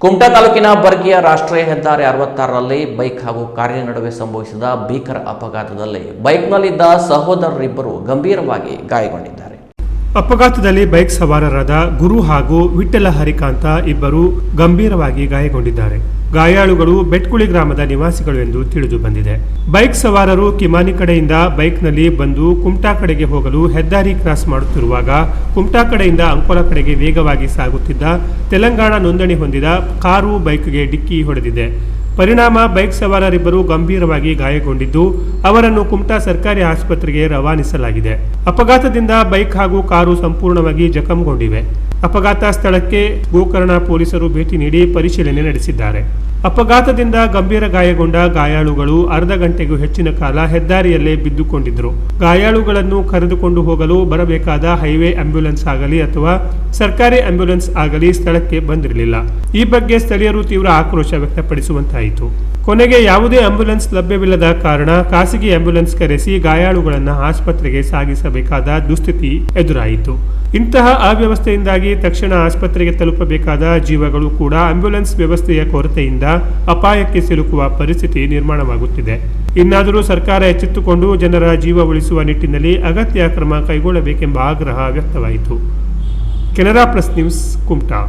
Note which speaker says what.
Speaker 1: ಕುಮಟಾ ತಾಲೂಕಿನ ಬರ್ಗಿಯ ರಾಷ್ಟ್ರೀಯ ಹೆದ್ದಾರಿ 66ರಲ್ಲಿ ಬೈಕ್ ಹಾಗೂ ಕಾರಿನ ನಡುವೆ ಸಂಭವಿಸಿದ ಭೀಕರ ಅಪಘಾತದಲ್ಲಿ ಬೈಕ್ನಲ್ಲಿದ್ದ ಸಹೋದರರಿಬ್ಬರು ಗಂಭೀರವಾಗಿ ಗಾಯಗೊಂಡಿದ್ದಾರೆ.
Speaker 2: ಅಪಘಾತದಲ್ಲಿ ಬೈಕ್ ಸವಾರರಾದ ಗುರು ಹಾಗೂ ವಿಠ್ಠಲ ಹರಿಕಾಂತ ಇಬ್ಬರು ಗಂಭೀರವಾಗಿ ಗಾಯಗೊಂಡಿದ್ದಾರೆ. ಗಾಯಾಳುಗಳು ಬೆಟ್ಕುಳಿ ಗ್ರಾಮದ ನಿವಾಸಿಗಳು ಎಂದು ತಿಳಿದು ಬಂದಿದೆ. ಬೈಕ್ ಸವಾರರು ಕಿಮಾನಿ ಕಡೆಯಿಂದ ಬೈಕ್ನಲ್ಲಿ ಬಂದು ಕುಮಟಾ ಕಡೆಗೆ ಹೋಗಲು ಹೆದ್ದಾರಿ ಕ್ರಾಸ್ ಮಾಡುತ್ತಿರುವಾಗ ಕುಮಟಾ ಕಡೆಯಿಂದ ಅಂಕೋಲಾ ಕಡೆಗೆ ವೇಗವಾಗಿ ಸಾಗುತ್ತಿದ್ದ ತೆಲಂಗಾಣ ನೋಂದಣಿ ಹೊಂದಿದ ಕಾರು ಬೈಕ್ಗೆ ಡಿಕ್ಕಿ ಹೊಡೆದಿದೆ. ಪರಿಣಾಮ ಬೈಕ್ ಸವಾರರಿಬ್ಬರು ಗಂಭೀರವಾಗಿ ಗಾಯಗೊಂಡಿದ್ದು ಅವರನ್ನು ಕುಮಟಾ ಸರ್ಕಾರಿ ಆಸ್ಪತ್ರೆಗೆ ರವಾನಿಸಲಾಗಿದೆ. ಅಪಘಾತದಿಂದ ಬೈಕ್ ಹಾಗೂ ಕಾರು ಸಂಪೂರ್ಣವಾಗಿ ಜಖಂಗೊಂಡಿವೆ. ಅಪಘಾತ ಸ್ಥಳಕ್ಕೆ ಗೋಕರ್ಣ ಪೊಲೀಸರು ಭೇಟಿ ನೀಡಿ ಪರಿಶೀಲನೆ ನಡೆಸಿದ್ದಾರೆ. ಅಪಘಾತದಿಂದ ಗಂಭೀರ ಗಾಯಗೊಂಡ ಗಾಯಾಳುಗಳು ಅರ್ಧ ಗಂಟೆಗೂ ಹೆಚ್ಚಿನ ಕಾಲ ಹೆದ್ದಾರಿಯಲ್ಲೇ ಬಿದ್ದುಕೊಂಡಿದ್ದರು. ಗಾಯಾಳುಗಳನ್ನು ಕರೆದುಕೊಂಡು ಹೋಗಲು ಬರಬೇಕಾದ ಹೈವೇ ಆಂಬ್ಯುಲೆನ್ಸ್ ಆಗಲಿ ಅಥವಾ ಸರ್ಕಾರಿ ಆಂಬ್ಯುಲೆನ್ಸ್ ಆಗಲಿ ಸ್ಥಳಕ್ಕೆ ಬಂದಿರಲಿಲ್ಲ. ಈ ಬಗ್ಗೆ ಸ್ಥಳೀಯರು ತೀವ್ರ ಆಕ್ರೋಶ ವ್ಯಕ್ತಪಡಿಸುವಂತಾಯಿತು. ಕೊನೆಗೆ ಯಾವುದೇ ಆಂಬ್ಯುಲೆನ್ಸ್ ಲಭ್ಯವಿಲ್ಲದ ಕಾರಣ ಖಾಸಗಿ ಆಂಬ್ಯುಲೆನ್ಸ್ ಕರೆಸಿ ಗಾಯಾಳುಗಳನ್ನು ಆಸ್ಪತ್ರೆಗೆ ಸಾಗಿಸಬೇಕಾದ ದುಸ್ಥಿತಿ ಎದುರಾಯಿತು. ಇಂತಹ ಅವ್ಯವಸ್ಥೆಯಿಂದಾಗಿ ತಕ್ಷಣ ಆಸ್ಪತ್ರೆಗೆ ತಲುಪಬೇಕಾದ ಜೀವಗಳು ಕೂಡ ಆಂಬ್ಯುಲೆನ್ಸ್ ವ್ಯವಸ್ಥೆಯ ಕೊರತೆಯಿಂದ ಅಪಾಯಕ್ಕೆ ಸಿಲುಕುವ ಪರಿಸ್ಥಿತಿ ನಿರ್ಮಾಣವಾಗುತ್ತಿದೆ. ಇನ್ನಾದರೂ ಸರ್ಕಾರ ಎಚ್ಚೆತ್ತುಕೊಂಡು ಜನರ ಜೀವ ಉಳಿಸುವ ನಿಟ್ಟಿನಲ್ಲಿ ಅಗತ್ಯ ಕ್ರಮ ಕೈಗೊಳ್ಳಬೇಕೆಂಬ ಆಗ್ರಹ ವ್ಯಕ್ತವಾಯಿತು. Canara plus news, Kumta.